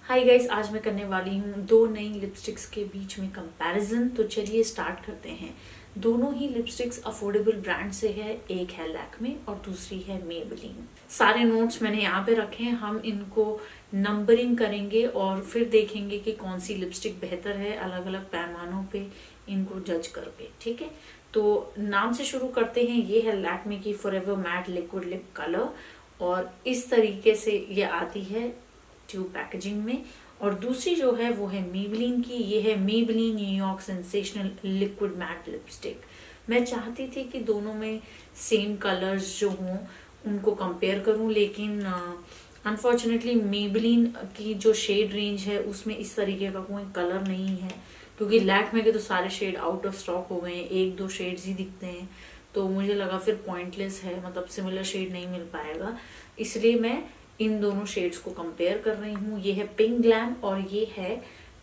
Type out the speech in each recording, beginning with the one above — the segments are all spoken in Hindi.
हाय गाइस, आज मैं करने वाली हूँ दो नई लिपस्टिक्स के बीच में कंपैरिजन। तो चलिए स्टार्ट करते हैं। दोनों ही लिपस्टिक्स अफोर्डेबल ब्रांड से है। एक है लैक्मे और दूसरी है मेबेलिन। सारे नोट्स मैंने यहाँ पे रखे हैं। हम इनको नंबरिंग करेंगे और फिर देखेंगे कि कौन सी लिपस्टिक बेहतर है अलग अलग पैमानों पे इनको जज करके। ठीक है, तो नाम से शुरू करते हैं। ये है लैक्मे की forever matte liquid lip colour और इस तरीके से ये आती है ट्यूब पैकेजिंग में। और दूसरी जो है वो है मेबेलिन की। ये है Maybelline New York sensational liquid matte lipstick. मैं चाहती थी कि दोनों में सेम कलर्स जो हों उनको कंपेयर करूं, लेकिन अनफॉर्चुनेटली मेबेलिन की जो शेड रेंज है उसमें इस तरीके का कोई कलर नहीं है, क्योंकि लैक्मे के तो सारे शेड आउट ऑफ स्टॉक हो गए हैं, एक दो शेड्स ही दिखते हैं। तो मुझे लगा फिर पॉइंटलेस है, मतलब सिमिलर शेड नहीं मिल पाएगा, इसलिए मैं इन दोनों शेड्स को कंपेयर कर रही हूँ। ये है पिंक ग्लैम और ये है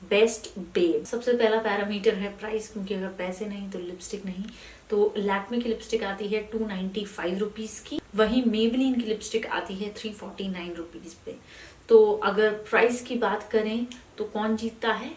बेस्ट बेब। सबसे पहला पैरामीटर है प्राइस, क्योंकि अगर पैसे नहीं तो लिपस्टिक नहीं। तो लैक्मे की लिपस्टिक आती है 295 रुपीज की, वहीं मेबेलिन की लिपस्टिक आती है 349 रुपीज पे। तो अगर प्राइस की बात करें तो कौन जीतता है?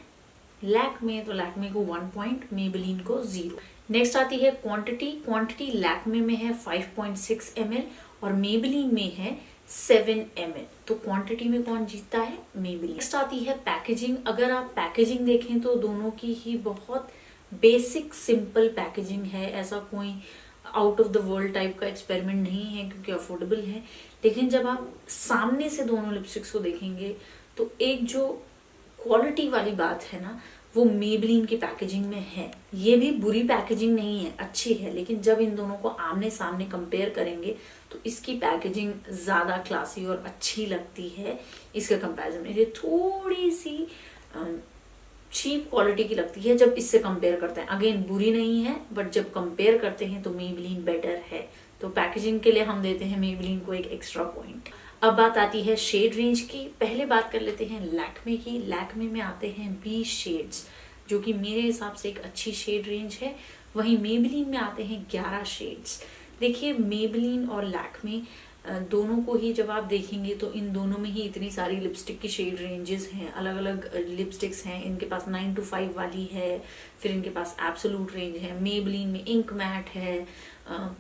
लैक्मे। तो लैक्मे को 1 पॉइंट, मेबेलिन को 0। नेक्स्ट आती है क्वांटिटी। क्वांटिटी लैक्मे में है 5.6 ml और मेबेलिन में है 7 ml। तो क्वांटिटी में कौन जीतता है? मेबेलिन। नेक्स्ट आती है पैकेजिंग। अगर आप पैकेजिंग देखें तो दोनों की ही बहुत बेसिक सिंपल पैकेजिंग है। ऐसा कोई out of the world type का एक्सपेरिमेंट नहीं है, क्योंकि अफोर्डेबल है। लेकिन जब आप सामने से दोनों लिपस्टिक्स को देखेंगे तो एक जो क्वालिटी वाली बात है ना, वो मेबेलिन की पैकेजिंग में है। ये भी बुरी पैकेजिंग नहीं है, अच्छी है, लेकिन जब इन दोनों को आमने सामने कंपेयर करेंगे तो इसकी पैकेजिंग ज्यादा क्लासी और अच्छी लगती है इसके कंपैरिजन में। ये थोड़ी सी चीप क्वालिटी की लगती है जब इससे कंपेयर करते हैं। अगेन बुरी नहीं है, बट जब कंपेयर करते हैं तो मेबेलिन बेटर है। तो पैकेजिंग के लिए हम देते हैं मेबेलिन को एक एक्स्ट्रा पॉइंट। अब बात आती है शेड रेंज की। पहले बात कर लेते हैं लैक्मे की। लैक्मे में आते हैं 20 शेड्स, जो कि मेरे हिसाब से एक अच्छी शेड रेंज है। वहीं मेबेलिन में आते हैं 11 शेड्स। देखिए, मेबेलिन और लैक्मे दोनों को ही जब आप देखेंगे तो इन दोनों में ही इतनी सारी लिपस्टिक की शेड रेंजेस हैं, अलग अलग लिपस्टिक्स हैं। इनके पास 9 to 5 वाली है, फिर इनके पास एब्सोल्यूट रेंज है। मेबेलिन में इंक मैट है,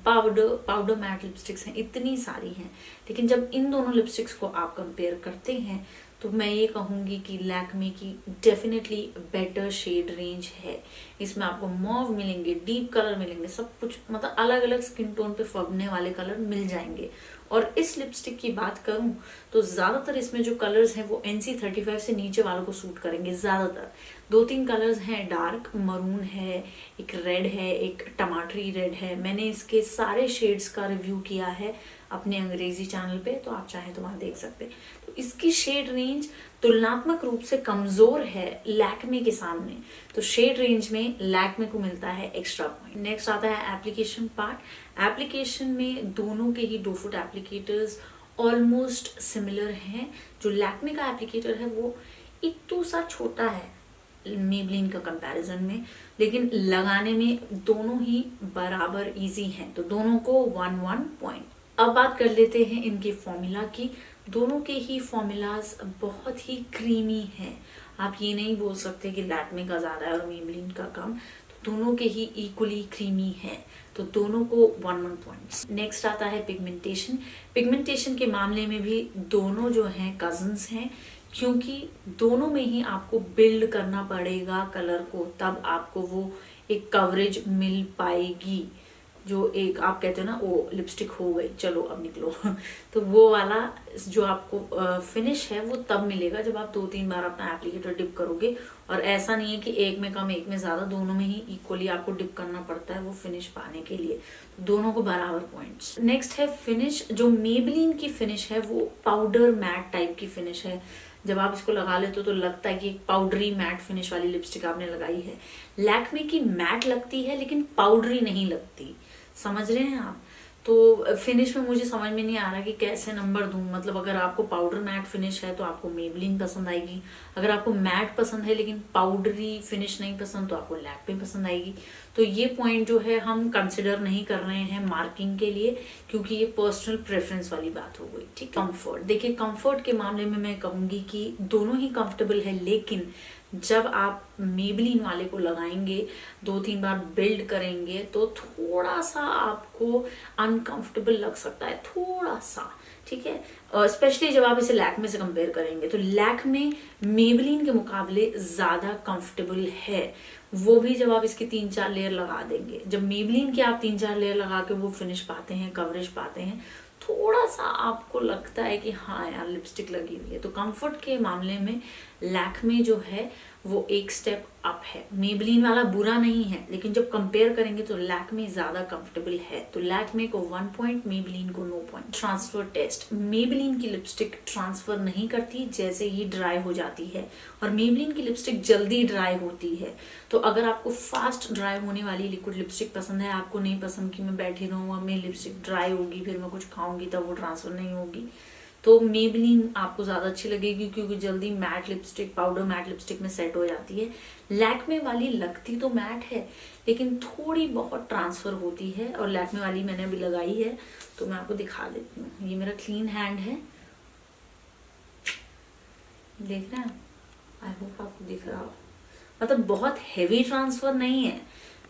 पाउडर मैट लिपस्टिक्स हैं, इतनी सारी हैं। लेकिन जब इन दोनों लिपस्टिक्स को आप कंपेयर करते हैं तो मैं ये कहूँगी कि लैक्मे की डेफिनेटली बेटर शेड रेंज है। इसमें आपको मॉव मिलेंगे, डीप कलर मिलेंगे, सब कुछ मतलब अलग अलग स्किन टोन पे फबने वाले कलर मिल जाएंगे। और इस लिपस्टिक की बात करूं तो ज्यादातर इसमें जो कलर्स हैं वो NC35 से नीचे वालों को सूट करेंगे। ज्यादातर 2-3 कलर्स हैं, डार्क मरून है, एक रेड है, एक टमाटरी रेड है। मैंने इसके सारे शेड्स का रिव्यू किया है अपने अंग्रेजी चैनल पे, तो आप चाहें तो वहां देख सकते हैं। तो इसकी शेड रेंज तुलनात्मक रूप से कमजोर है लैक्मे के सामने, तो शेड रेंज में लैक्मे को मिलता है एक्स्ट्रा पॉइंट। नेक्स्ट आता है एप्लीकेशन पार्ट। एप्लीकेशन में दोनों के ही 2 फुट एप्लीकेटर्स ऑलमोस्ट सिमिलर हैं। जो लैक्मे का एप्लीकेटर है वो इतना सा छोटा है मेबेलिन का कंपैरिजन में, लेकिन लगाने में दोनों ही बराबर इजी हैं, तो दोनों को 1 पॉइंट। अब बात कर लेते हैं इनके फॉर्मूला की। दोनों के ही फॉर्मूलाज बहुत ही क्रीमी हैं। आप ये नहीं बोल सकते कि लैक्मे का ज्यादा है और मेबेलिन का कम, तो दोनों के ही इक्वली क्रीमी हैं, तो दोनों को 1 पॉइंट्स। नेक्स्ट आता है पिगमेंटेशन। पिगमेंटेशन के मामले में भी दोनों जो हैं कजन्स हैं, क्योंकि दोनों में ही आपको बिल्ड करना पड़ेगा कलर को, तब आपको वो एक कवरेज मिल पाएगी। जो एक आप कहते हो ना, वो लिपस्टिक हो गई, चलो अब निकलो तो वो वाला जो आपको फिनिश है वो तब मिलेगा जब आप 2-3 बार अपना एप्लीकेटर डिप करोगे। और ऐसा नहीं है कि एक में कम एक में ज्यादा, दोनों में ही इक्वली आपको डिप करना पड़ता है वो फिनिश पाने के लिए। तो दोनों को बराबर पॉइंट्स। नेक्स्ट है फिनिश। जो मेबेलिन की फिनिश है वो पाउडर मैट टाइप की फिनिश है। जब आप इसको लगा लेते हो तो लगता है कि एक पाउडरी मैट फिनिश वाली लिपस्टिक आपने लगाई है। लैक्मे की मैट लगती है लेकिन पाउडरी नहीं लगती, समझ रहे हैं आप? तो फिनिश में मुझे समझ में नहीं आ रहा कि कैसे नंबर दूं। मतलब अगर आपको पाउडर मैट फिनिश है तो आपको मेबलिन पसंद आएगी, अगर आपको मैट पसंद है लेकिन पाउडरी फिनिश नहीं पसंद तो आपको लैक्मे पसंद आएगी। तो ये पॉइंट जो है हम कंसिडर नहीं कर रहे हैं मार्किंग के लिए, क्योंकि ये पर्सनल प्रेफरेंस वाली बात हो गई। ठीक, कंफर्ट, देखिए कंफर्ट के मामले में मैं कहूंगी कि दोनों ही कंफर्टेबल है, लेकिन जब आप मेबलिन वाले को लगाएंगे, 2-3 बार बिल्ड करेंगे तो थोड़ा सा आपको अनकंफर्टेबल लग सकता है, थोड़ा सा। ठीक है, स्पेशली जब आप इसे लैक्मे से कंपेयर करेंगे तो लैक्मे मेबलिन के मुकाबले ज्यादा कंफर्टेबल है, वो भी जब आप इसकी 3-4 लेयर लगा देंगे। जब मेबलिन के आप 3-4 लेयर लगा के वो फिनिश पाते हैं, कवरेज पाते हैं, थोड़ा सा आपको लगता है कि हाँ यार लिपस्टिक लगी हुई है। तो कंफर्ट के मामले में लैक्मे जो है वो एक स्टेप अप है। मेबलिन वाला बुरा नहीं है, लेकिन जब कंपेयर करेंगे तो लैक्मे ज्यादा कंफर्टेबल है। तो लैक्मे को 1 पॉइंट, मेबलिन को 9 पॉइंट। ट्रांसफर टेस्ट, मेबलिन की लिपस्टिक ट्रांसफर नहीं करती जैसे ही ड्राई हो जाती है, और मेबलिन की लिपस्टिक जल्दी ड्राई होती है। तो अगर आपको फास्ट ड्राई होने वाली लिक्विड लिपस्टिक पसंद है, आपको नहीं पसंद कि मैं बैठी रहूँ, अब मेरी लिपस्टिक ड्राई होगी फिर मैं कुछ खाऊंगी तब वो ट्रांसफर नहीं होगी, तो मेबलिन आपको ज्यादा अच्छी लगेगी, क्योंकि जल्दी matte lipstick, powder matte lipstick में सेट हो जाती है। लैक्मे वाली लगती तो मैट है लेकिन थोड़ी बहुत ट्रांसफर होती है, और लैक्मे वाली मैंने अभी लगाई है तो मैं आपको दिखा देती हूँ। ये मेरा क्लीन हैंड है, देख रहे हैं, आई होप आपको दिख रहा हो। मतलब बहुत हैवी ट्रांसफर नहीं है,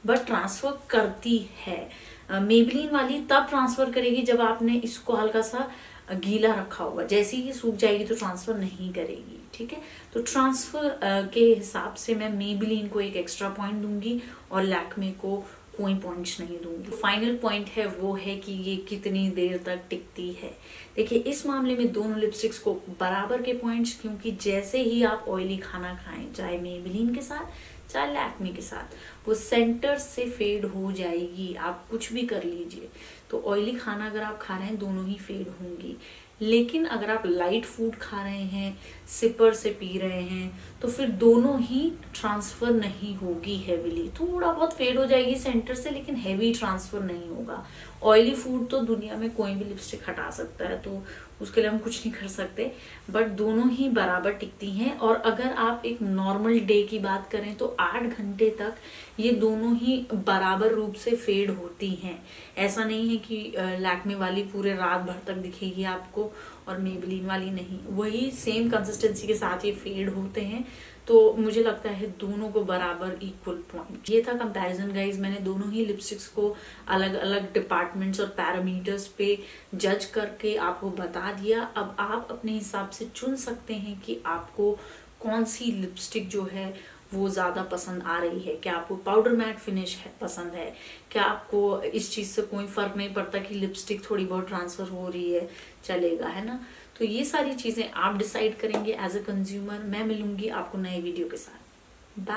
बट ट्रांसफर करती है। मेबलिन वाली तब ट्रांसफर करेगी जब आपने इसको हल्का सा गीला रखा होगा, जैसे ही सूख जाएगी तो ट्रांसफर नहीं करेगी। ठीक है, तो ट्रांसफर के हिसाब से मैं मेबलिन को एक एक्स्ट्रा पॉइंट दूंगी और लैक्मे को कोई पॉइंट्स नहीं दूंगी। फाइनल पॉइंट है वो है कि ये कितनी देर तक टिकती है। देखिए इस मामले में दोनों लिपस्टिक्स को बराबर के पॉइंट्स, क्योंकि जैसे ही आप ऑयली खाना खाएं, चाहे मेबलिन के साथ चाहे लैक्मे के साथ, वो सेंटर से फेड हो जाएगी, आप कुछ भी कर लीजिए। तो ऑयली खाना अगर आप खा रहे हैं दोनों ही फेड होंगी, लेकिन अगर आप लाइट फूड खा रहे हैं, सिपर से पी रहे हैं, तो फिर दोनों ही ट्रांसफर नहीं होगी हेवीली। थोड़ा बहुत फेड हो जाएगी सेंटर से, लेकिन हेवी ट्रांसफर नहीं होगा। ऑयली फूड तो दुनिया में कोई भी लिपस्टिक हटा सकता है, तो उसके लिए हम कुछ नहीं कर सकते, बट दोनों ही बराबर टिकती हैं। और अगर आप एक नॉर्मल डे की बात करें तो 8 घंटे तक ये दोनों ही बराबर रूप से फेड होती हैं। ऐसा नहीं है कि लैक्मे वाली पूरे रात भर तक दिखेगी आपको और मेबलिन वाली नहीं, वही सेम कंसिस्टेंसी के साथ ये फेड होते हैं। तो मुझे लगता है दोनों को बराबर इक्वल पॉइंट। ये था कंपैरिजन गाइज, मैंने दोनों ही लिपस्टिक्स को अलग अलग डिपार्टमेंट्स और पैरामीटर्स पे जज करके आपको बता दिया। अब आप अपने हिसाब से चुन सकते हैं कि आपको कौन सी लिपस्टिक जो है वो ज्यादा पसंद आ रही है। क्या आपको पाउडर मैट फिनिश है पसंद है, क्या आपको इस चीज से कोई फर्क नहीं पड़ता कि लिपस्टिक थोड़ी बहुत ट्रांसफर हो रही है, चलेगा, है ना। तो ये सारी चीजें आप डिसाइड करेंगे एज अ कंज्यूमर। मैं मिलूंगी आपको नए वीडियो के साथ। बाय।